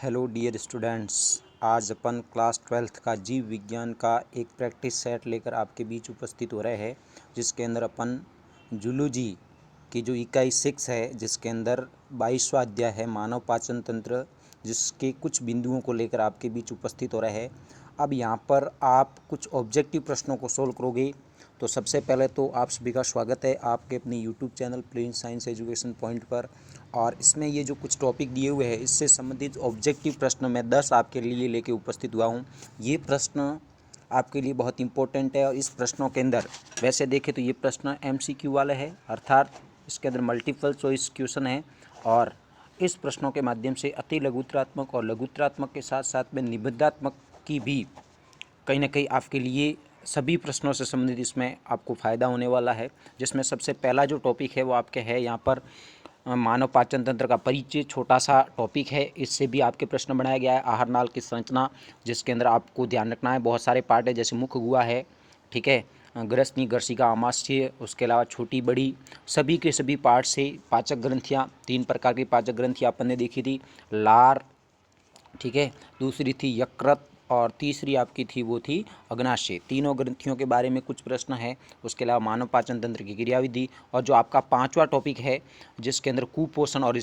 Hello dear students, आज अपन class 12th का जीव विज्ञान का एक प्रैक्टिस सेट लेकर आपके बीच उपस्थित हो रहे हैं, जिसके अंदर अपन जूलॉजी की जो इकाई 6 है, जिसके अंदर 22वां अध्याय है मानव पाचन तंत्र, जिसके कुछ बिंदुओं को लेकर आपके बीच उपस्थित हो रहे हैं। अब यहाँ पर आप कुछ ऑब्जेक्टिव प्रश्नों को सोल्व करोगे। तो सबसे पहले तो आप सभी का स्वागत है आपके अपने YouTube channel plain science education point पर। और इसमें ये जो कुछ टॉपिक दिए हुए हैं, इससे संबंधित ऑब्जेक्टिव प्रश्न मैं 10 आपके लिए लेके उपस्थित हुआ हूँ। ये प्रश्न आपके लिए बहुत इंपॉर्टेंट है और इस प्रश्नों के अंदर वैसे देखें तो ये प्रश्न MCQ वाले है, अर्थात इसके अंदर मल्टीपल चॉइस क्वेश्चन है। और इस प्रश्नों के माध्यम से अति लघुत्तरात्मक और लघुत्तरात्मक के साथ साथ में निबंधात्मक की भी कहीं ना कहीं आपके लिए सभी प्रश्नों से संबंधित इसमें आपको फ़ायदा होने वाला है। जिसमें सबसे पहला जो टॉपिक है वो आपके है यहाँ पर मानव पाचन तंत्र का परिचय, छोटा सा टॉपिक है। इससे भी आपके प्रश्न बनाया गया है। आहार नाल की संरचना, जिसके अंदर आपको ध्यान रखना है बहुत सारे पार्ट है, जैसे मुख गुहा है, ठीक है, ग्रसनी, गर्सिका, आमाशय, उसके अलावा छोटी बड़ी सभी के सभी पार्ट से पाचक ग्रंथियाँ, 3 प्रकार की पाचक ग्रंथियाँ अपन ने देखी थी, लार, ठीक है, दूसरी थी यकृत और तीसरी आपकी थी वो थी अग्नाशय। तीनों ग्रंथियों के बारे में कुछ प्रश्न है। उसके अलावा मानव पाचन तंत्र की क्रियाविधि और जो आपका 5वां टॉपिक है, जिसके अंदर कुपोषण और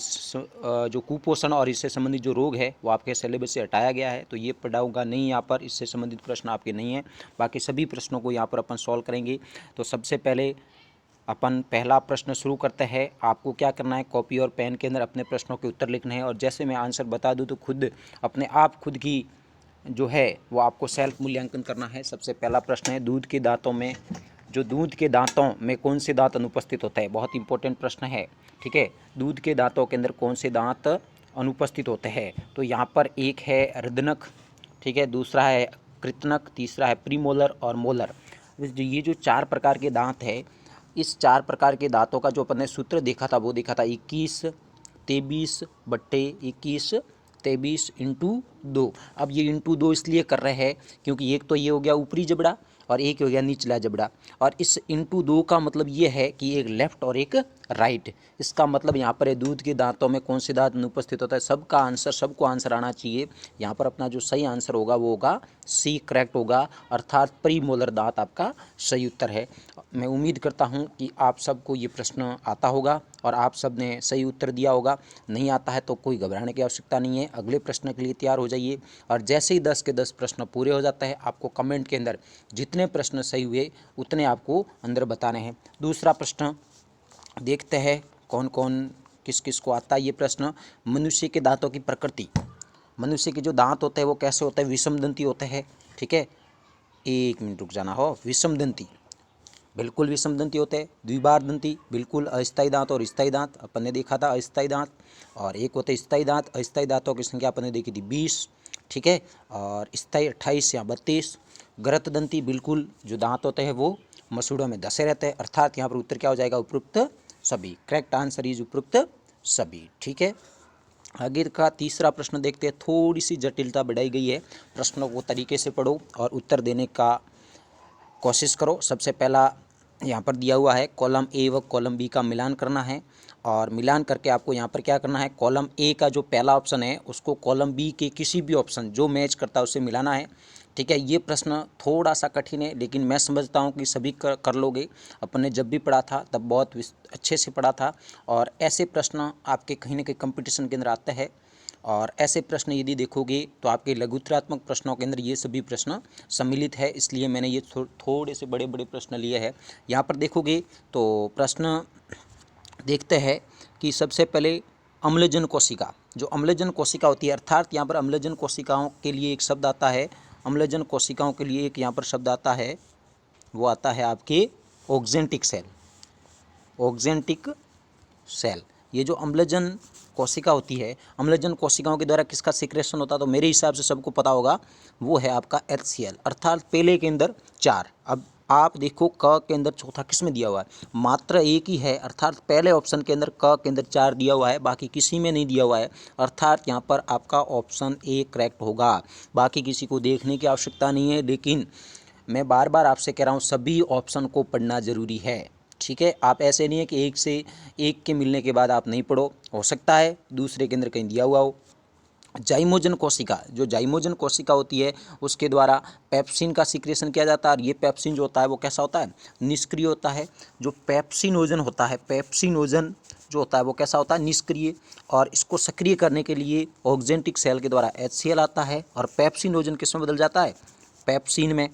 जो कुपोषण और इससे संबंधित जो रोग है वो आपके सिलेबस से हटाया गया है, तो ये पढ़ाऊंगा नहीं यहाँ पर, इससे संबंधित प्रश्न आपके नहीं हैं। बाकी सभी प्रश्नों को यहाँ पर अपन सॉल्व करेंगे। तो सबसे पहले अपन पहला प्रश्न शुरू करते हैं। आपको क्या करना है, कॉपी और पेन के अंदर अपने प्रश्नों के उत्तर लिखने हैं। और जैसे मैं आंसर बता दूं तो खुद अपने आप खुद की जो है वो आपको सेल्फ मूल्यांकन करना है। सबसे पहला प्रश्न है, दूध के दांतों में दूध के दांतों में कौन से दांत अनुपस्थित होता है। बहुत इंपॉर्टेंट प्रश्न है, ठीक है। दूध के दांतों के अंदर कौन से दांत अनुपस्थित होते हैं। तो यहाँ पर एक है हृदनक, ठीक है, दूसरा है कृतनक, तीसरा है प्रीमोलर और मोलर। ये जो 4 प्रकार के दांत है, इस 4 प्रकार के दांतों का जो अपन ने सूत्र देखा था वो देखा था 21 23 बट्टे 21 23 इंटू 2। अब ये इंटू 2 इसलिए कर रहे हैं क्योंकि एक तो ये हो गया ऊपरी जबड़ा और एक हो गया निचला जबड़ा। और इस इंटू 2 का मतलब ये है कि एक लेफ्ट और एक राइट। इसका मतलब यहाँ पर है दूध के दांतों में कौन से दांत अनुपस्थित होता है। सबका आंसर, सबको आंसर आना चाहिए। यहाँ पर अपना जो सही आंसर होगा वो होगा सी, करेक्ट होगा, अर्थात प्रीमोलर दांत आपका सही उत्तर है। मैं उम्मीद करता हूँ कि आप सबको ये प्रश्न आता होगा और आप सब ने सही उत्तर दिया होगा। नहीं आता है तो कोई घबराने की आवश्यकता नहीं है, अगले प्रश्न के लिए तैयार हो जाइए। और जैसे ही 10 के 10 प्रश्न पूरे हो जाता है, आपको कमेंट के अंदर जितने प्रश्न सही हुए उतने आपको अंदर बताने हैं। दूसरा प्रश्न देखते हैं कौन कौन किस किस को आता है ये प्रश्न। मनुष्य के दांतों की प्रकृति, मनुष्य के जो दांत होते हैं वो कैसे होते हैं, विषमदंती होते हैं, ठीक है। 1 मिनट रुक जाना हो। विषमदंती, बिल्कुल विषमदंती होते हैं। द्विबार दंती, बिल्कुल अस्थायी दांत और स्थायी दांत, अपन ने देखा था अस्थायी दांत। और एक होते स्थायी दांत। अस्थायी दांतों की संख्या अपन ने देखी थी 20, ठीक है, और स्थायी 28 या 32। गरत दंती, बिल्कुल जो दांत होते हैं वो मसूड़ों में धसे रहते हैं, अर्थात यहाँ पर उत्तर क्या हो जाएगा, उपयुक्त सभी। करेक्ट आंसर इज उपयुक्त सभी, ठीक है। आगे का तीसरा प्रश्न देखते हैं। थोड़ी सी जटिलता बढ़ाई गई है, प्रश्नों को तरीके से पढ़ो और उत्तर देने का कोशिश करो। सबसे पहला यहाँ पर दिया हुआ है कॉलम ए व कॉलम बी का मिलान करना है। और मिलान करके आपको यहाँ पर क्या करना है, कॉलम ए का जो पहला ऑप्शन है उसको कॉलम बी के किसी भी ऑप्शन जो मैच करता है उससे मिलाना है, ठीक है। ये प्रश्न थोड़ा सा कठिन है, लेकिन मैं समझता हूँ कि सभी कर लोगे। अपन ने जब भी पढ़ा था तब बहुत अच्छे से पढ़ा था। और ऐसे प्रश्न आपके कहीं ना कहीं कंपटीशन के अंदर आते हैं। और ऐसे प्रश्न यदि देखोगे तो आपके लघुत्तरात्मक प्रश्नों के अंदर ये सभी प्रश्न सम्मिलित है, इसलिए मैंने ये थोड़े से बड़े बड़े प्रश्न लिए हैं। यहाँ पर देखोगे तो प्रश्न देखते हैं कि सबसे पहले अम्लजन कोशिका, जो अम्लजन कोशिका होती है, अर्थात यहाँ पर अम्लजन कोशिकाओं के लिए एक शब्द आता है। अम्लजन कोशिकाओं के लिए एक यहाँ पर शब्द आता है, वो आता है आपके ऑक्जेंटिक सेल। ऑक्जेंटिक सेल, ये जो अम्लजन कोशिका होती है, अम्लजन कोशिकाओं के द्वारा किसका सिक्रेशन होता है, तो मेरे हिसाब से सबको पता होगा वो है आपका HCl, अर्थात पहले के अंदर 4। अब आप देखो क के अंदर चौथा किस में दिया हुआ है, मात्र एक ही है, अर्थात पहले ऑप्शन के अंदर क के अंदर 4 दिया हुआ है, बाकी किसी में नहीं दिया हुआ है, अर्थात यहाँ पर आपका ऑप्शन ए करेक्ट होगा। बाकी किसी को देखने की आवश्यकता नहीं है, लेकिन मैं बार बार आपसे कह रहा हूँ सभी ऑप्शन को पढ़ना ज़रूरी है, ठीक है। आप ऐसे नहीं है कि एक से एक के मिलने के बाद आप नहीं पढ़ो, हो सकता है दूसरे के अंदर कहीं दिया हुआ हो। जाइमोजन कोशिका, जो जाइमोजन कोशिका होती है उसके द्वारा पेप्सिन का सीक्रेशन किया जाता है, और ये पेप्सिन जो होता है वो कैसा होता है, निष्क्रिय होता है। जो पेप्सिनोजन होता है, पेप्सिनोजन जो होता है वो कैसा होता है, निष्क्रिय, और इसको सक्रिय करने के लिए ऑक्जेंटिक सेल के द्वारा HCl आता है, और पेप्सिनोजन किस में बदल जाता है, पेप्सिन में।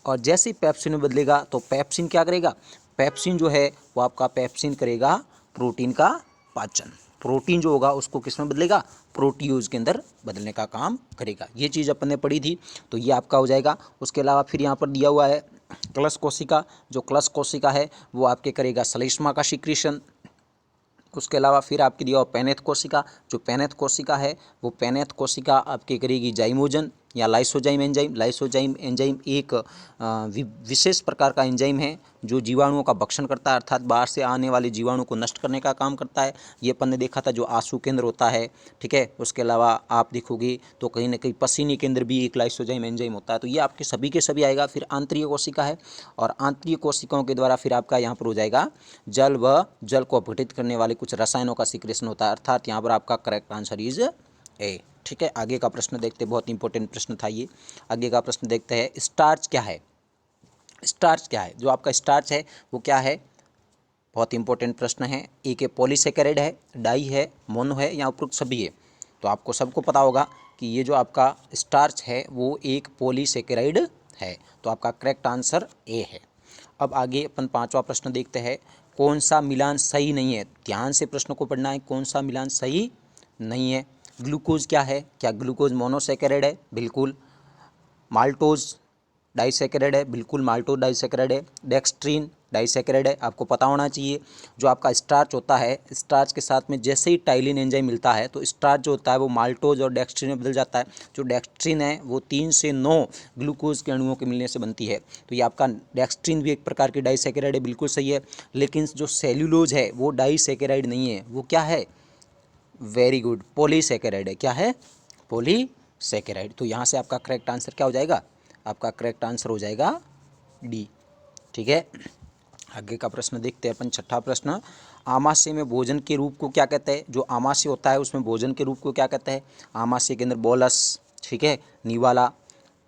और जैसे ही पेप्सिन में बदलेगा तो पेप्सिन क्या करेगा, पेप्सिन जो है वो आपका पेप्सिन करेगा प्रोटीन का पाचन। प्रोटीन जो होगा उसको किस में बदलेगा, प्रोटीओज के अंदर बदलने का काम करेगा। ये चीज़ अपन ने पढ़ी थी, तो ये आपका हो जाएगा। उसके अलावा फिर यहाँ पर दिया हुआ है क्लस कोशिका। जो क्लस कोशिका है वो आपके करेगा श्लेष्मा का सिक्रीशन। उसके अलावा फिर आपकी दिया हुआ पेनेथ कोशिका। जो पेनेथ कोशिका है वो पेनेथ कोशिका आपकी करेगी जाइमोजन या लाइसोजाइम एंजाइम। लाइसोजाइम एंजाइम एक विशेष प्रकार का एंजाइम है जो जीवाणुओं का भक्षण करता है, अर्थात बाहर से आने वाले जीवाणु को नष्ट करने का काम करता है। ये अपन ने देखा था जो आंसू केंद्र होता है, ठीक है। उसके अलावा आप देखोगे तो कहीं ना कहीं पसीने के अंदर भी एक लाइसोजाइम एंजाइम होता है। तो ये आपके सभी के सभी आएगा। फिर आंतरिक कोशिका है, और आंतरिक कोशिकाओं के द्वारा फिर आपका यहाँ पर हो जाएगा जल व जल को अपघटित करने वाले कुछ रसायनों का सिक्रेशन होता है, अर्थात यहाँ पर आपका करेक्ट आंसर इज ए। ठीक है, आगे का प्रश्न देखते हैं, बहुत इंपॉर्टेंट प्रश्न था ये। आगे का प्रश्न देखते हैं, स्टार्च क्या है। स्टार्च क्या है, जो आपका स्टार्च है वो क्या है, बहुत इंपॉर्टेंट प्रश्न है। एक पॉलीसेकेराइड है, डाई है, मोनो है, या उपरोक्त सभी है। तो आपको सबको पता होगा कि ये जो आपका स्टार्च है वो एक पॉलीसेकेराइड है, तो आपका करेक्ट आंसर ए है। अब आगे अपन पांचवा प्रश्न देखते हैं, कौन सा मिलान सही नहीं है। ध्यान से प्रश्न को पढ़ना है, कौन सा मिलान सही नहीं है। ग्लूकोज क्या है, क्या ग्लूकोज मोनोसेकेराइड है, बिल्कुल। माल्टोज डाइसेकेराइड है, बिल्कुल माल्टोज डाइसेकेराइड है। डेक्स्ट्रीन डाइसेकेराइड है, आपको पता होना चाहिए। जो आपका स्टार्च होता है, स्टार्च के साथ में जैसे ही टाइलिन एंजाइम मिलता है तो स्टार्च जो होता है वो माल्टोज और डेक्स्ट्रीन में बदल जाता है। जो डेक्स्ट्रीन है वो 3 से 9 ग्लूकोज के अणुओं के मिलने से बनती है। तो ये आपका डेक्स्ट्रीन भी एक प्रकार की डाइसेकेराइड है, बिल्कुल सही है। लेकिन जो सेल्यूलोज है वो डाइसेकेराइड नहीं है, वो क्या है, वेरी गुड, पॉलीसेकेराइड है। क्या है, पॉलीसेकेराइड। तो यहाँ से आपका करेक्ट आंसर क्या हो जाएगा, आपका करेक्ट आंसर हो जाएगा डी। ठीक है, आगे का प्रश्न देखते हैं अपन, छठा प्रश्न, आमाशय में भोजन के रूप को क्या कहते हैं। जो आमाशय होता है उसमें भोजन के रूप को क्या कहते हैं। आमाशय के अंदर बोलस, ठीक है, निवाला,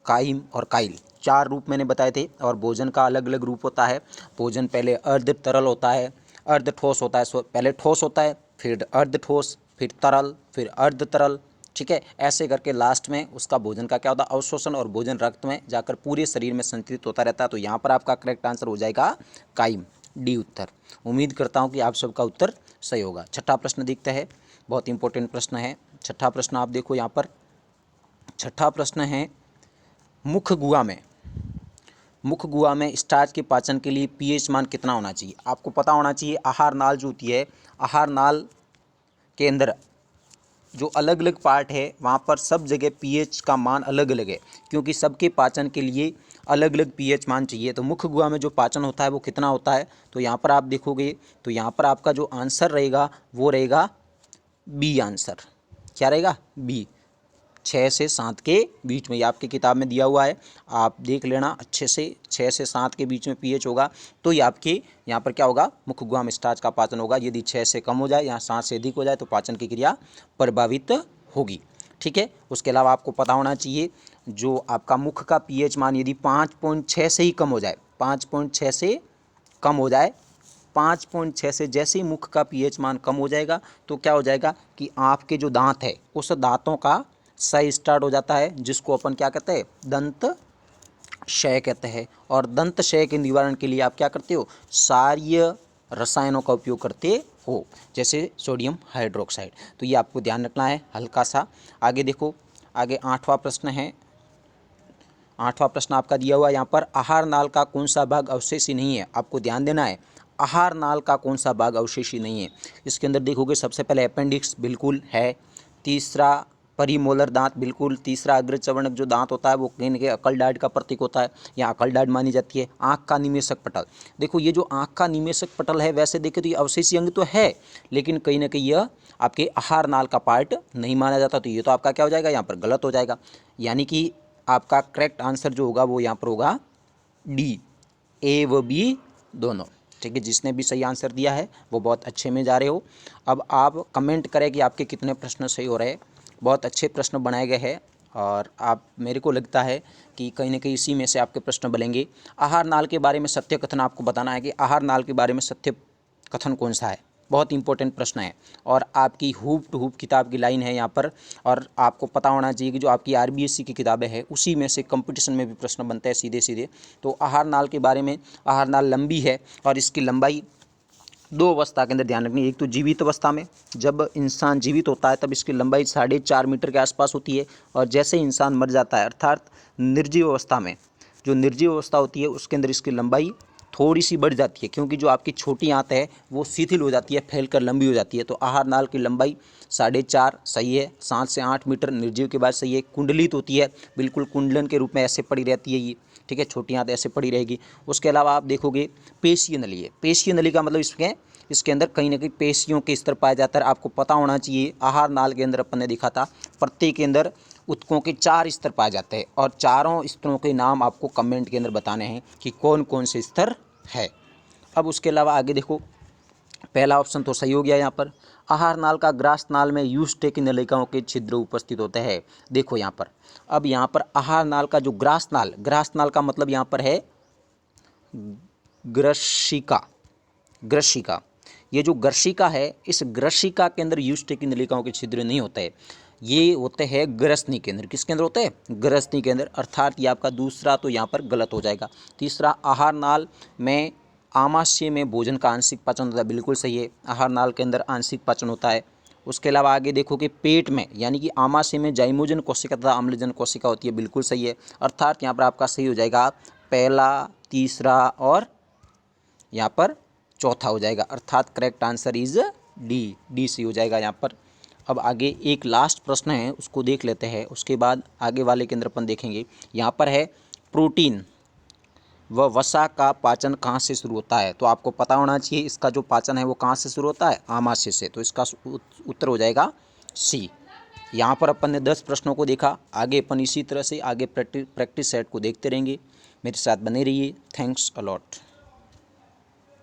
काइम और काइल, 4 रूप मैंने बताए थे। और भोजन का अलग अलग रूप होता है। भोजन पहले अर्ध तरल होता है, अर्ध ठोस होता है, पहले ठोस होता है, फिर अर्ध ठोस, फिर तरल, फिर अर्ध तरल, ठीक है। ऐसे करके लास्ट में उसका भोजन का क्या होता है, अवशोषण, और भोजन रक्त में जाकर पूरे शरीर में संतृप्त होता रहता है। तो यहाँ पर आपका करेक्ट आंसर हो जाएगा काइम, डी उत्तर। उम्मीद करता हूँ कि आप सबका उत्तर सही होगा। छठा प्रश्न देखते हैं, बहुत इंपॉर्टेंट प्रश्न है। छठा प्रश्न आप देखो यहाँ पर, छठा प्रश्न है, मुख गुहा में स्टार्च के पाचन के लिए पीएच मान कितना होना चाहिए। आपको पता होना चाहिए आहार नाल जो होती है, आहार नाल के अंदर जो अलग अलग पार्ट है वहाँ पर सब जगह पीएच का मान अलग अलग है, क्योंकि सबके पाचन के लिए अलग अलग पीएच मान चाहिए। तो मुख्य गुहा में जो पाचन होता है वो कितना होता है, तो यहाँ पर आप देखोगे तो यहाँ पर आपका जो आंसर रहेगा वो रहेगा बी आंसर। क्या रहेगा, बी, 6 से 7 के बीच में। ये आपकी किताब में दिया हुआ है, आप देख लेना अच्छे से। 6 से 7 के बीच में पीएच होगा तो ये आपके यहाँ पर क्या होगा, मुख्य गुहा में स्टार्च का पाचन होगा। यदि 6 से कम हो जाए या 7 से अधिक हो जाए तो पाचन की क्रिया प्रभावित होगी। ठीक है, उसके अलावा आपको पता होना चाहिए जो आपका मुख का पीएच मान यदि 5.6 से ही कम हो जाए, 5.6 से कम हो जाए, 5.6 से जैसे ही मुख का पीएच मान कम हो जाएगा तो क्या हो जाएगा कि आपके जो दांत है उस दांतों का क्षय स्टार्ट हो जाता है, जिसको अपन क्या कहते हैं, दंत क्षय कहते हैं। और दंत क्षय के निवारण के लिए आप क्या करते हो, क्षारीय रसायनों का उपयोग करते हो, जैसे सोडियम हाइड्रोक्साइड। तो ये आपको ध्यान रखना है हल्का सा। आगे देखो, आगे 8वां प्रश्न है। 8वां प्रश्न आपका दिया हुआ यहाँ पर, आहार नाल का कौन सा भाग अवशेषी नहीं है। आपको ध्यान देना है, आहार नाल का कौन सा भाग अवशेषी नहीं है। इसके अंदर देखोगे सबसे पहले अपेंडिक्स बिल्कुल है, तीसरा परिमोलर दांत बिल्कुल, तीसरा अग्रचवर्णक जो दांत होता है वो कहीं न कहीं अकलडाड का प्रतीक होता है, या अकलडाड मानी जाती है। आँख का निमेशक पटल, देखो ये जो आँख का निमेशक पटल है वैसे देखे तो ये अवशेषी अंग तो है, लेकिन कहीं ना कहीं यह आपके आहार नाल का पार्ट नहीं माना जाता। तो ये तो आपका क्या हो जाएगा, यहाँ पर गलत हो जाएगा। यानी कि आपका करेक्ट आंसर जो होगा वो यहाँ पर होगा डी, ए व बी दोनों। ठीक है, जिसने भी सही आंसर दिया है वो बहुत अच्छे में जा रहे हो। अब आप कमेंट करें कि आपके कितने प्रश्न सही हो रहे हैं। बहुत अच्छे प्रश्न बनाए गए हैं और आप मेरे को लगता है कि कहीं ना कहीं इसी में से आपके प्रश्न बनेंगे। आहार नाल के बारे में सत्य कथन आपको बताना है कि आहार नाल के बारे में सत्य कथन कौन सा है, बहुत इंपॉर्टेंट प्रश्न है। और आपकी हूब टू हूब किताब की लाइन है यहाँ पर, और आपको पता होना चाहिए कि जो आपकी आरबीएससी की किताबें हैं उसी में से कंपटीशन में भी प्रश्न बनते हैं सीधे सीधे। तो आहार नाल के बारे में, आहार नाल लंबी है और इसकी लंबाई 2 अवस्था के अंदर ध्यान रखनी है। एक तो जीवित अवस्था में, जब इंसान जीवित होता है तब इसकी लंबाई 4.5 मीटर के आसपास होती है, और जैसे इंसान मर जाता है अर्थात निर्जीव अवस्था में, जो निर्जीव अवस्था होती है उसके अंदर इसकी लंबाई थोड़ी सी बढ़ जाती है, क्योंकि जो आपकी छोटी आंत है वो शिथिल हो जाती है, फैलकर लंबी हो जाती है। तो आहार नाल की लंबाई 4.5 सही है, 7 से 8 मीटर निर्जीव के बाद सही है। कुंडलित होती है, बिल्कुल कुंडलन के रूप में ऐसे पड़ी रहती है ये, ठीक है, छोटी आंत ऐसे पड़ी रहेगी। उसके अलावा आप देखोगे पेशीय नली है। पेशीय नली का मतलब इसके अंदर कहीं ना कहीं पेशियों के स्तर पाया जाता है। आपको पता होना चाहिए आहार नाल के अंदर अपन ने देखा था प्रत्येक के अंदर ऊतकों के 4 स्तर पाए जाते हैं, और चारों स्तरों के नाम आपको कमेंट के अंदर बताने हैं कि कौन कौन से स्तर है। अब उसके अलावा आगे देखो, पहला ऑप्शन तो सही हो गया यहाँ पर। आहार नाल का ग्रास नाल में यूस्टे की नलिकाओं के छिद्र उपस्थित होते हैं। देखो यहाँ पर, अब यहाँ पर आहार नाल का जो ग्रास नाल का मतलब यहाँ पर है ग्रशिका। ग्रशिका, ये जो ग्रशिका है, इस ग्रशिका के अंदर यूस्टे की नलिकाओं के छिद्र नहीं होते हैं, ये होते हैं ग्रसनी के अंदर। किसके अंदर होते हैं? ग्रसनी के अंदर, अर्थात ये आपका दूसरा तो यहाँ पर गलत हो जाएगा। तीसरा, आहार नाल में आमाशय में भोजन का आंशिक पाचन होता है, बिल्कुल सही है, आहार नाल के अंदर आंशिक पाचन होता है। उसके अलावा आगे देखो कि पेट में यानी कि आमाशय में जाइमोजन कोशिका तथा अम्लजन कोशिका होती है, बिल्कुल सही है, अर्थात यहाँ पर आपका सही हो जाएगा पहला, तीसरा और यहाँ पर चौथा हो जाएगा, अर्थात correct answer is D C हो जाएगा यहाँ पर। अब आगे एक लास्ट प्रश्न है, उसको देख लेते हैं, उसके बाद आगे वाले के अंदर अपन देखेंगे। यहाँ पर है प्रोटीन व वसा का पाचन कहाँ से शुरू होता है? तो आपको पता होना चाहिए इसका जो पाचन है वो कहाँ से शुरू होता है? आमाशय से। तो इसका उत्तर हो जाएगा सी। यहाँ पर अपन ने 10 प्रश्नों को देखा। आगे अपन इसी तरह से आगे प्रैक्टिस सेट को देखते रहेंगे। मेरे साथ बने रहिए। Thanks a lot.